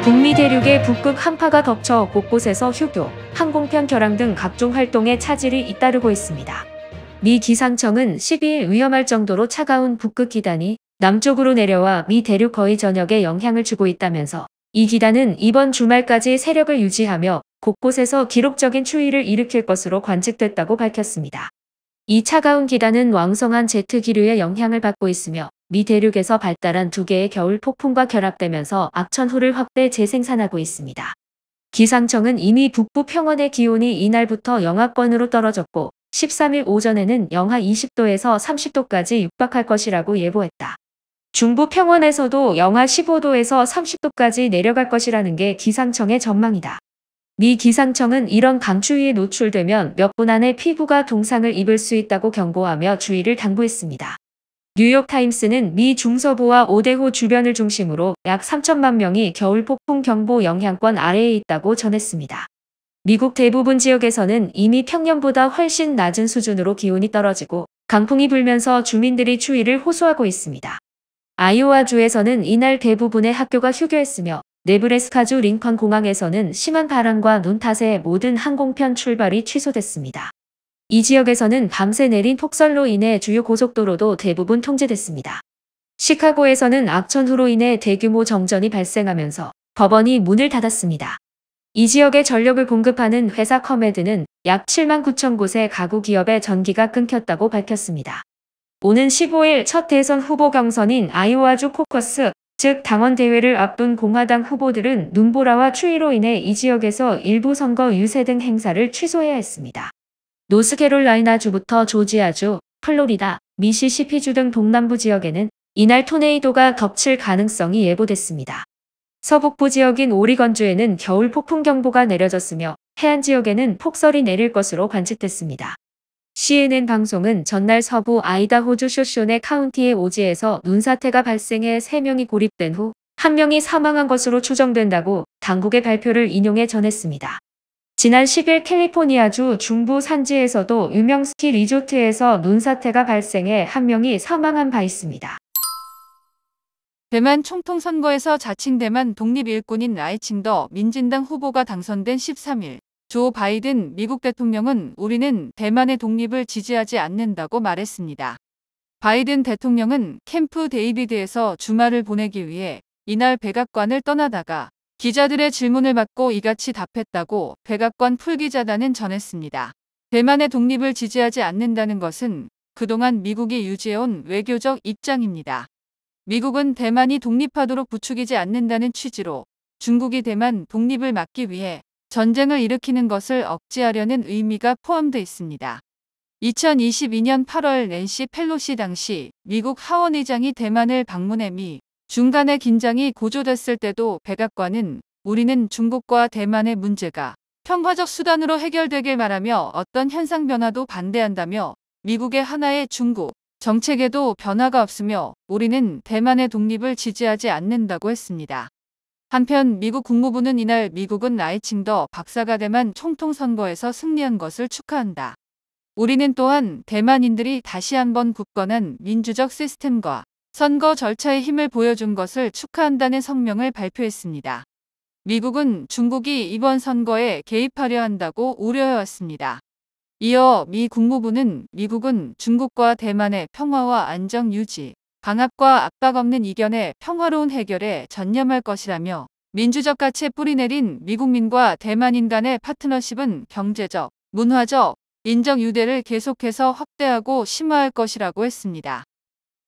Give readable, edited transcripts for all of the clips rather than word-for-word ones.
북미 대륙의 북극 한파가 덮쳐 곳곳에서 휴교, 항공편 결항 등 각종 활동에 차질이 잇따르고 있습니다. 미 기상청은 12일 위험할 정도로 차가운 북극 기단이 남쪽으로 내려와 미 대륙 거의 전역에 영향을 주고 있다면서 이 기단은 이번 주말까지 세력을 유지하며 곳곳에서 기록적인 추위를 일으킬 것으로 관측됐다고 밝혔습니다. 이 차가운 기단은 왕성한 제트 기류의 영향을 받고 있으며 미 대륙에서 발달한 두 개의 겨울 폭풍과 결합되면서 악천후를 확대 재생산하고 있습니다. 기상청은 이미 북부 평원의 기온이 이날부터 영하권으로 떨어졌고 13일 오전에는 영하 20도에서 30도까지 육박할 것이라고 예보했다. 중부 평원에서도 영하 15도에서 30도까지 내려갈 것이라는 게 기상청의 전망이다. 미 기상청은 이런 강추위에 노출되면 몇 분 안에 피부가 동상을 입을 수 있다고 경고하며 주의를 당부했습니다. 뉴욕타임스는 미 중서부와 오데호 주변을 중심으로 약 3천만 명이 겨울 폭풍 경보 영향권 아래에 있다고 전했습니다. 미국 대부분 지역에서는 이미 평년보다 훨씬 낮은 수준으로 기온이 떨어지고 강풍이 불면서 주민들이 추위를 호소하고 있습니다. 아이오와주에서는 이날 대부분의 학교가 휴교했으며 네브래스카주 링컨 공항에서는 심한 바람과 눈 탓에 모든 항공편 출발이 취소됐습니다. 이 지역에서는 밤새 내린 폭설로 인해 주요 고속도로도 대부분 통제됐습니다. 시카고에서는 악천후로 인해 대규모 정전이 발생하면서 법원이 문을 닫았습니다. 이 지역에 전력을 공급하는 회사 커메드는 약 7만 9천 곳의 가구 기업의 전기가 끊겼다고 밝혔습니다. 오는 15일 첫 대선 후보 경선인 아이오와주 코커스, 즉 당원 대회를 앞둔 공화당 후보들은 눈보라와 추위로 인해 이 지역에서 일부 선거 유세 등 행사를 취소해야 했습니다. 노스캐롤라이나주부터 조지아주, 플로리다, 미시시피주 등 동남부 지역에는 이날 토네이도가 덮칠 가능성이 예보됐습니다. 서북부 지역인 오리건주에는 겨울 폭풍 경보가 내려졌으며 해안 지역에는 폭설이 내릴 것으로 관측됐습니다. CNN 방송은 전날 서부 아이다호주 쇼쇼네 카운티의 오지에서 눈사태가 발생해 3명이 고립된 후 1명이 사망한 것으로 추정된다고 당국의 발표를 인용해 전했습니다. 지난 10일 캘리포니아주 중부 산지에서도 유명 스키 리조트에서 눈사태가 발생해 1명이 사망한 바 있습니다. 대만 총통 선거에서 자칭 대만 독립 일꾼인 라이칭더 민진당 후보가 당선된 13일, 조 바이든 미국 대통령은 우리는 대만의 독립을 지지하지 않는다고 말했습니다. 바이든 대통령은 캠프 데이비드에서 주말을 보내기 위해 이날 백악관을 떠나다가 기자들의 질문을 받고 이같이 답했다고 백악관 풀기자단은 전했습니다. 대만의 독립을 지지하지 않는다는 것은 그동안 미국이 유지해온 외교적 입장입니다. 미국은 대만이 독립하도록 부추기지 않는다는 취지로 중국이 대만 독립을 막기 위해 전쟁을 일으키는 것을 억제하려는 의미가 포함되어 있습니다. 2022년 8월 낸시 펠로시 당시 미국 하원의장이 대만을 방문해 미 중 간의 긴장이 고조됐을 때도 백악관은 우리는 중국과 대만의 문제가 평화적 수단으로 해결되길 바라며 어떤 현상 변화도 반대한다며 미국의 하나의 중국 정책에도 변화가 없으며 우리는 대만의 독립을 지지하지 않는다고 했습니다. 한편 미국 국무부는 이날 미국은 라이칭더 박사가 대만 총통 선거에서 승리한 것을 축하한다. 우리는 또한 대만인들이 다시 한번 굳건한 민주적 시스템과 선거 절차의 힘을 보여준 것을 축하한다는 성명을 발표했습니다. 미국은 중국이 이번 선거에 개입하려 한다고 우려해왔습니다. 이어 미 국무부는 미국은 중국과 대만의 평화와 안정 유지, 강압과 압박 없는 이견의 평화로운 해결에 전념할 것이라며 민주적 가치에 뿌리내린 미국민과 대만인 간의 파트너십은 경제적, 문화적, 인적 유대를 계속해서 확대하고 심화할 것이라고 했습니다.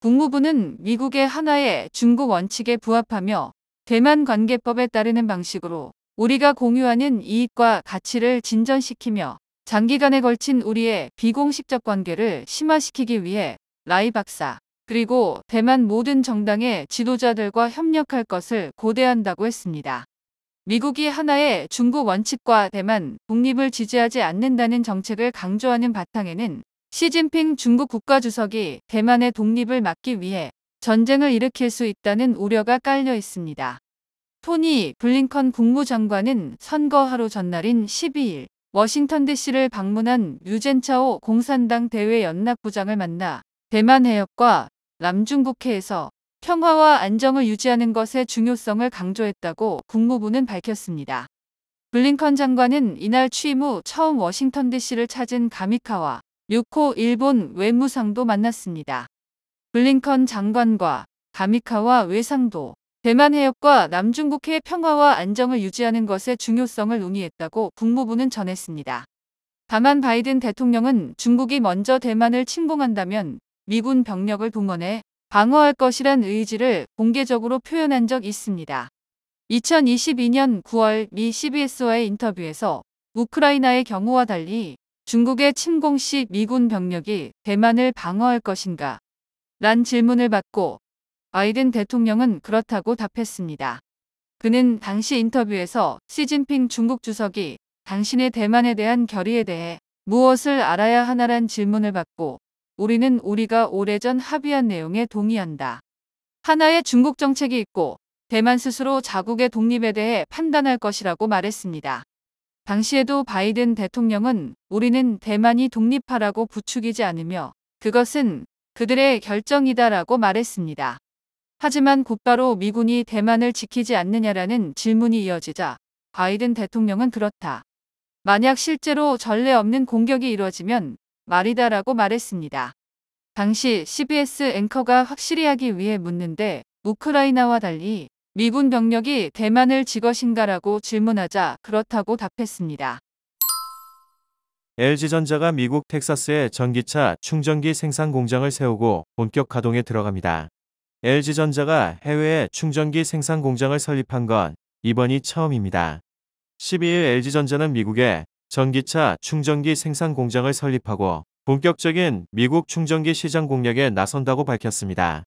국무부는 미국의 하나의 중국 원칙에 부합하며 대만 관계법에 따르는 방식으로 우리가 공유하는 이익과 가치를 진전시키며 장기간에 걸친 우리의 비공식적 관계를 심화시키기 위해 라이 박사 그리고 대만 모든 정당의 지도자들과 협력할 것을 고대한다고 했습니다. 미국이 하나의 중국 원칙과 대만 독립을 지지하지 않는다는 정책을 강조하는 바탕에는 시진핑 중국 국가주석이 대만의 독립을 막기 위해 전쟁을 일으킬 수 있다는 우려가 깔려 있습니다. 토니 블링컨 국무장관은 선거 하루 전날인 12일 워싱턴 DC를 방문한 류젠차오 공산당 대외 연락부장을 만나 대만 해협과 남중국해에서 평화와 안정을 유지하는 것의 중요성을 강조했다고 국무부는 밝혔습니다. 블링컨 장관은 이날 취임 후 처음 워싱턴 DC를 찾은 가미카와 유코 일본 외무상도 만났습니다. 블링컨 장관과 가미카와 외상도 대만 해협과 남중국해의 평화와 안정을 유지하는 것의 중요성을 논의했다고 국무부는 전했습니다. 다만 바이든 대통령은 중국이 먼저 대만을 침공한다면 미군 병력을 동원해 방어할 것이란 의지를 공개적으로 표현한 적 있습니다. 2022년 9월 미 CBS와의 인터뷰에서 우크라이나의 경우와 달리 중국의 침공 시 미군 병력이 대만을 방어할 것인가? 란 질문을 받고 바이든 대통령은 그렇다고 답했습니다. 그는 당시 인터뷰에서 시진핑 중국 주석이 당신의 대만에 대한 결의에 대해 무엇을 알아야 하나란 질문을 받고 우리는 우리가 오래전 합의한 내용에 동의한다. 하나의 중국 정책이 있고 대만 스스로 자국의 독립에 대해 판단할 것이라고 말했습니다. 당시에도 바이든 대통령은 우리는 대만이 독립하라고 부추기지 않으며 그것은 그들의 결정이다라고 말했습니다. 하지만 곧바로 미군이 대만을 지키지 않느냐라는 질문이 이어지자 바이든 대통령은 그렇다. 만약 실제로 전례 없는 공격이 이루어지면 말이다라고 말했습니다. 당시 CBS 앵커가 확실히 하기 위해 묻는데 우크라이나와 달리 미군 병력이 대만을 지 것인가라고 질문하자 그렇다고 답했습니다. LG전자가 미국 텍사스에 전기차 충전기 생산 공장을 세우고 본격 가동에 들어갑니다. LG전자가 해외에 충전기 생산 공장을 설립한 건 이번이 처음입니다. 12일 LG전자는 미국에 전기차 충전기 생산 공장을 설립하고 본격적인 미국 충전기 시장 공략에 나선다고 밝혔습니다.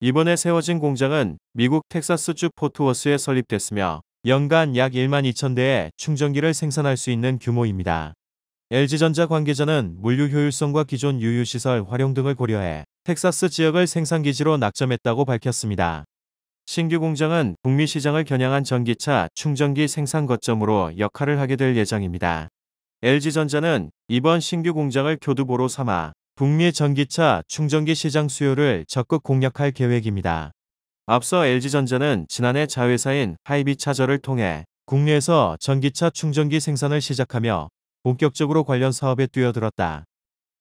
이번에 세워진 공장은 미국 텍사스주 포트워스에 설립됐으며 연간 약 1만 2천 대의 충전기를 생산할 수 있는 규모입니다. LG전자 관계자는 물류 효율성과 기존 유유시설 활용 등을 고려해 텍사스 지역을 생산기지로 낙점했다고 밝혔습니다. 신규 공장은 북미 시장을 겨냥한 전기차 충전기 생산 거점으로 역할을 하게 될 예정입니다. LG전자는 이번 신규 공장을 교두보로 삼아 북미 전기차 충전기 시장 수요를 적극 공략할 계획입니다. 앞서 LG전자는 지난해 자회사인 하이비차저를 통해 국내에서 전기차 충전기 생산을 시작하며 본격적으로 관련 사업에 뛰어들었다.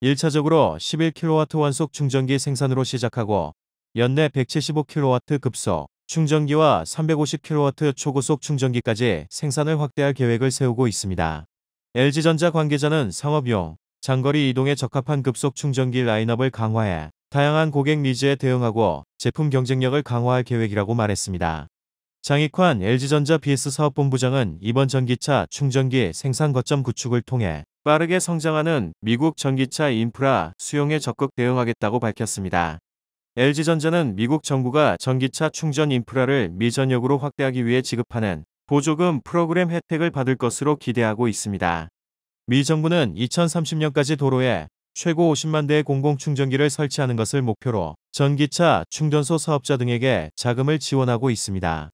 1차적으로 11kW 완속 충전기 생산으로 시작하고 연내 175kW 급속 충전기와 350kW 초고속 충전기까지 생산을 확대할 계획을 세우고 있습니다. LG전자 관계자는 상업용, 장거리 이동에 적합한 급속 충전기 라인업을 강화해 다양한 고객 니즈에 대응하고 제품 경쟁력을 강화할 계획이라고 말했습니다. 장익환 LG전자 BS 사업본부장은 이번 전기차 충전기 생산 거점 구축을 통해 빠르게 성장하는 미국 전기차 인프라 수용에 적극 대응하겠다고 밝혔습니다. LG전자는 미국 정부가 전기차 충전 인프라를 미전역으로 확대하기 위해 지급하는 보조금 프로그램 혜택을 받을 것으로 기대하고 있습니다. 미 정부는 2030년까지 도로에 최고 50만 대의 공공충전기를 설치하는 것을 목표로 전기차 충전소 사업자 등에게 자금을 지원하고 있습니다.